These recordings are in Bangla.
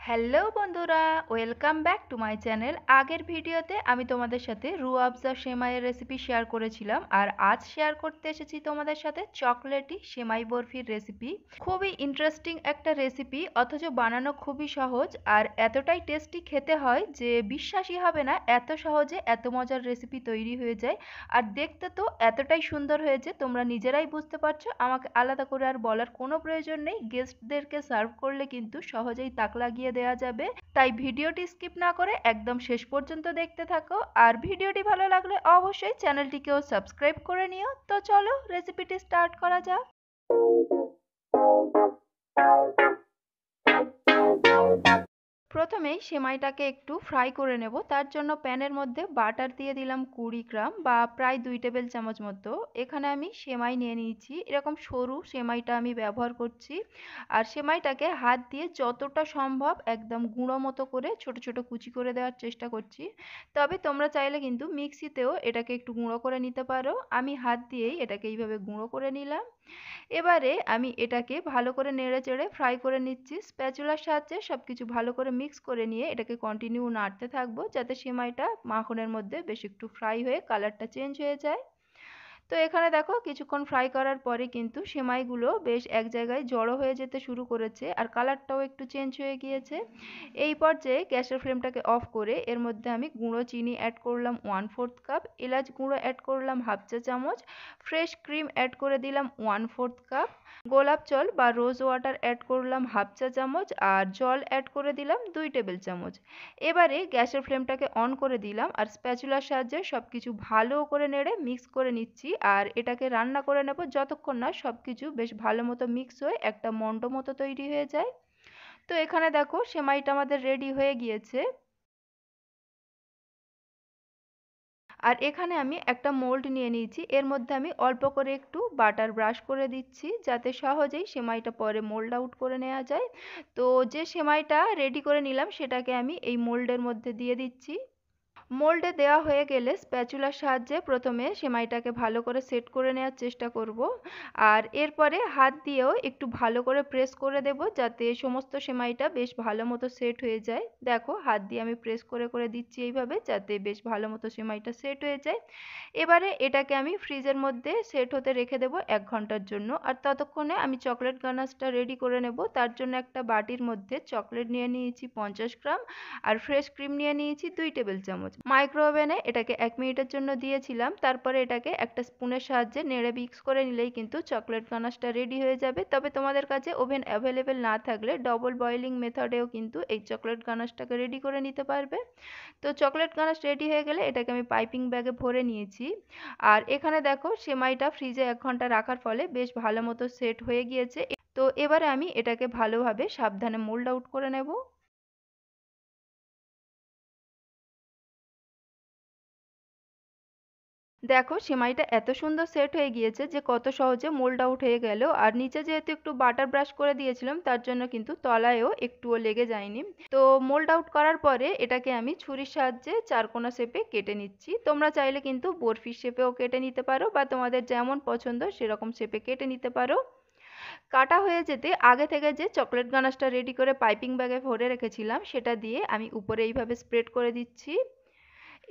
হ্যালো বন্ধুরা, welcome back to my channel. আগের ভিডিওতে আমি তোমাদের সাথে রুহ আফজা সেমাইয়ের রেসিপি শেয়ার করেছিলাম, আর আজ শেয়ার করতে এসেছি তোমাদের সাথে চকলেটি সেমাই বরফির রেসিপি। খুবই ইন্টারেস্টিং একটা রেসিপি, অথচ বানানো খুবই সহজ আর এতটাই টেস্টি খেতে হয় যে বিশ্বাসই হবে না এত সহজে এত মজার রেসিপি তৈরি হয়ে যায়। আর দেখতে তো এতটাই সুন্দর হয়েছে, তোমরা নিজেরাই বুঝতে পারছো, আমাকে আলাদা করে আর বলার কোনো প্রয়োজন নেই। গেস্টদেরকে সার্ভ করলে কিন্তু সহজেই তাক লাগিয়ে দেওয়া যাবে। তাই ভিডিওটি স্কিপ না করে একদম শেষ পর্যন্ত দেখতে থাকো। আর ভিডিওটি ভালো লাগলে অবশ্যই চ্যানেলটিকেও সাবস্ক্রাইব করে নিও। তো চলো রেসিপিটি স্টার্ট করা যাক। প্রথমেই সেমাইটাকে একটু ফ্রাই করে নেব। তার জন্য প্যানের মধ্যে বাটার দিয়ে দিলাম 20 গ্রাম বা প্রায় 2 টেবিল চামচ মতো। এখানে আমি সেমাই নিয়ে নিয়েছি, এরকম সরু সেমাইটা আমি ব্যবহার করছি। আর সেমাইটাকে হাত দিয়ে যতটা সম্ভব একদম গুঁড়ো মতো করে ছোট ছোট কুচি করে দেওয়ার চেষ্টা করছি। তবে তোমরা চাইলে কিন্তু মিক্সিতেও এটাকে একটু গুঁড়ো করে নিতে পারো। আমি হাত দিয়েই এটাকে এইভাবে গুঁড়ো করে নিলাম। এবারে আমি এটাকে ভালো করে নেড়েচেড়ে ফ্রাই করে নিচ্ছি। স্প্যাচুলার সাহায্যে সবকিছু ভালো করে মিক্স করে নিয়ে এটাকে কন্টিনিউ নাড়তে থাকবো, যাতে সেমাইটা মাখনের মধ্যে বেশ একটু ফ্রাই হয়ে কালারটা চেঞ্জ হয়ে যায়। তো এখানে দেখো কিছুক্ষণ ফ্রাই করার পরে কিন্তু সেমাইগুলো বেশ এক জায়গায় জড়ো হয়ে যেতে শুরু করেছে আর কালারটাও একটু চেঞ্জ হয়ে গিয়েছে। এই পর্যায়ে গ্যাসের ফ্লেমটাকে অফ করে এর মধ্যে আমি গুঁড়ো চিনি অ্যাড করলাম 1/4 কাপ, এলাচ গুঁড়ো অ্যাড করলাম হাফ চা চামচ, ফ্রেশ ক্রিম অ্যাড করে দিলাম 1/4 কাপ, গোলাপ জল বা রোজ ওয়াটার অ্যাড করলাম হাফ চা চামচ, আর জল অ্যাড করে দিলাম 2 টেবিল চামচ। এবারে গ্যাসের ফ্লেমটাকে অন করে দিলাম আর স্প্যাচুলার সাহায্যে সবকিছু ভালো করে নেড়ে মিক্স করে নিচ্ছি। আর এটাকে রান্না করে নেব যতক্ষণ না সবকিছু বেশ ভালো মতো মিক্স হয়ে একটা মন্ড মতো তৈরি হয়ে যায়। তো এখানে দেখো সেমাইটা আমাদের রেডি হয়ে গিয়েছে। আর এখানে আমি একটা মোল্ড নিয়ে নিয়েছি, এর মধ্যে আমি অল্প করে একটু বাটার ব্রাশ করে দিচ্ছি যাতে সহজেই সেমাইটা পরে মোল্ড আউট করে নেওয়া যায়। তো যে সেমাইটা রেডি করে নিলাম সেটাকে আমি এই মোল্ডের মধ্যে দিয়ে দিচ্ছি। মোল্ডে দেওয়া হয়ে গেলে স্প্যাচুলার সাহায্যে প্রথমে সেমাইটাকে ভালো করে সেট করে নেওয়ার চেষ্টা করব। আর এরপরে হাত দিয়েও একটু ভালো করে প্রেস করে দেব যাতে সমস্ত সেমাইটা বেশ ভালো মতো সেট হয়ে যায়। দেখো হাত দিয়ে আমি প্রেস করে করে দিচ্ছি এইভাবে যাতে বেশ ভালো মতো সেমাইটা সেট হয়ে যায়। এবারে এটাকে আমি ফ্রিজের মধ্যে সেট হতে রেখে দেবো 1 ঘন্টার জন্য। আর ততক্ষণে আমি চকলেট গানাশটা রেডি করে নেব। তার জন্য একটা বাটির মধ্যে চকলেট নিয়ে নিয়েছি 50 গ্রাম আর ফ্রেশ ক্রিম নিয়ে নিয়েছি 2 টেবিল চামচ। মাইক্রোওভেনে এটাকে 1 মিনিটের জন্য দিয়েছিলাম। তারপরে এটাকে একটা স্পুনের সাহায্যে নেড়ে মিক্স করে নিলেই কিন্তু চকলেট গানাশটা রেডি হয়ে যাবে। তবে তোমাদের কাছে ওভেন অ্যাভেলেবেল না থাকলে ডবল বয়েলিং মেথডেও কিন্তু এই চকলেট গানাশটাকে রেডি করে নিতে পারবে। তো চকলেট গানাশ রেডি হয়ে গেলে এটাকে আমি পাইপিং ব্যাগে ভরে নিয়েছি। আর এখানে দেখো সেমাইটা ফ্রিজে 1 ঘন্টা রাখার ফলে বেশ ভালো মতো সেট হয়ে গিয়েছে। তো এবারে আমি এটাকে ভালোভাবে সাবধানে মোল্ড আউট করে নেব। দেখো সেমাইটা এত সুন্দর সেট হয়ে গিয়েছে যে কত সহজে মোল্ড আউট হয়ে গেল। আর নিচে যেহেতু একটু বাটার ব্রাশ করে দিয়েছিলাম তার জন্য কিন্তু তলায়ও একটুও লেগে যায়নি। তো মোল্ড আউট করার পরে এটাকে আমি ছুরির সাহায্যে চারকোনা শেপে কেটে নিচ্ছি। তোমরা চাইলে কিন্তু বরফির শেপেও কেটে নিতে পারো বা তোমাদের যেমন পছন্দ সেরকম শেপে কেটে নিতে পারো। কাটা হয়ে যেতে আগে থেকে যে চকলেট গানাশটা রেডি করে পাইপিং ব্যাগে ভরে রেখেছিলাম সেটা দিয়ে আমি উপরে এইভাবে স্প্রেড করে দিচ্ছি।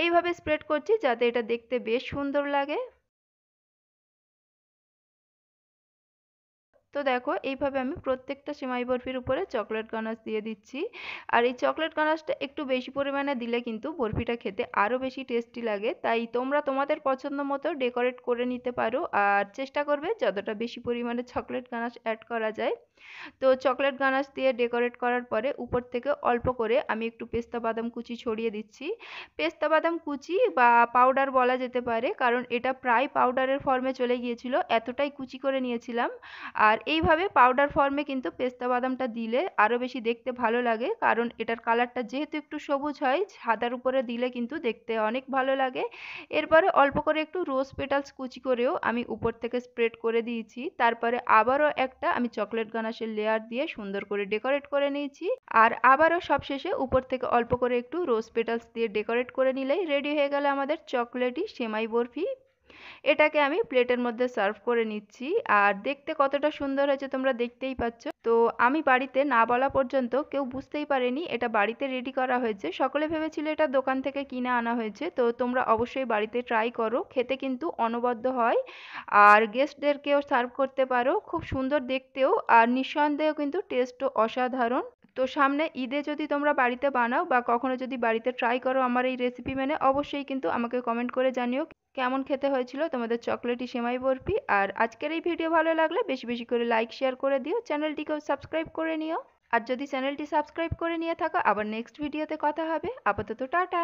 এইভাবে স্প্রেড করছি যাতে এটা দেখতে বেশ সুন্দর লাগে। তো দেখো এইভাবে আমি প্রত্যেকটা সেমাই বরফির উপরে চকলেট গানাশ দিয়ে দিচ্ছি। আর এই চকলেট গানাশটা একটু বেশি পরিমাণে দিলে কিন্তু বরফিটা খেতে আরও বেশি টেস্টি লাগে। তাই তোমরা তোমাদের পছন্দ মতো ডেকোরেট করে নিতে পারো আর চেষ্টা করবে যতটা বেশি পরিমাণে চকলেট গানাশ অ্যাড করা যায়। তো চকলেট গানাশ দিয়ে ডেকোরেট করার পরে উপর থেকে অল্প করে আমি একটু পেস্তা বাদাম কুচি ছড়িয়ে দিচ্ছি। পেস্তা বাদাম কুচি বা পাউডার বলা যেতে পারে, কারণ এটা প্রায় পাউডারের ফর্মে চলে গিয়েছিল, এতটাই কুচি করে নিয়েছিলাম। আর এইভাবে পাউডার ফর্মে কিন্তু পেস্তা বাদামটা দিলে আরও বেশি দেখতে ভালো লাগে, কারণ এটার কালারটা যেহেতু একটু সবুজ হয়, সাদার উপরে দিলে কিন্তু দেখতে অনেক ভালো লাগে। এরপরে অল্প করে একটু রোজ পেটালস কুচি করেও আমি উপর থেকে স্প্রেড করে দিয়েছি। তারপরে আবারও একটা আমি চকলেট গানাশের লেয়ার দিয়ে সুন্দর করে ডেকোরেট করে নিয়েছি। আর আবারও সবশেষে উপর থেকে অল্প করে একটু রোজ পেটালস দিয়ে ডেকোরেট করে নিলেই রেডি হয়ে গেল আমাদের চকলেটি সেমাই বরফি। এটাকে আমি প্লেটের মধ্যে সার্ভ করে নিচ্ছি। আর দেখতে কতটা সুন্দর হয়েছে তোমরা দেখতেই পাচ্ছ। তো আমি বাড়িতে না বলা পর্যন্ত কেউ বুঝতেই পারেনি এটা বাড়িতে রেডি করা হয়েছে। সকলে ভেবেছিল এটা দোকান থেকে কিনে আনা হয়েছে। তো তোমরা অবশ্যই বাড়িতে ট্রাই করো, খেতে কিন্তু অনবদ্য হয়। আর গেস্টদেরকেও সার্ভ করতে পারো, খুব সুন্দর দেখতেও, আর নিঃসন্দেহে কিন্তু টেস্টও অসাধারণ। তো সামনে ঈদে যদি তোমরা বাড়িতে বানাও বা কখনো যদি বাড়িতে ট্রাই করো আমার এই রেসিপি মেনে, অবশ্যই কিন্তু আমাকে কমেন্ট করে জানিও কেমন খেতে হয়েছিল তোমাদের চকলেটি সেমাই বরফি। আর আজকের এই ভিডিও ভালো লাগলে বেশি বেশি করে লাইক শেয়ার করে দিও, চ্যানেলটিকেও সাবস্ক্রাইব করে নিও। আর যদি চ্যানেলটি সাবস্ক্রাইব করে নিয়ে থাকো, আবার নেক্সট ভিডিওতে কথা হবে। আপাতত টাটা।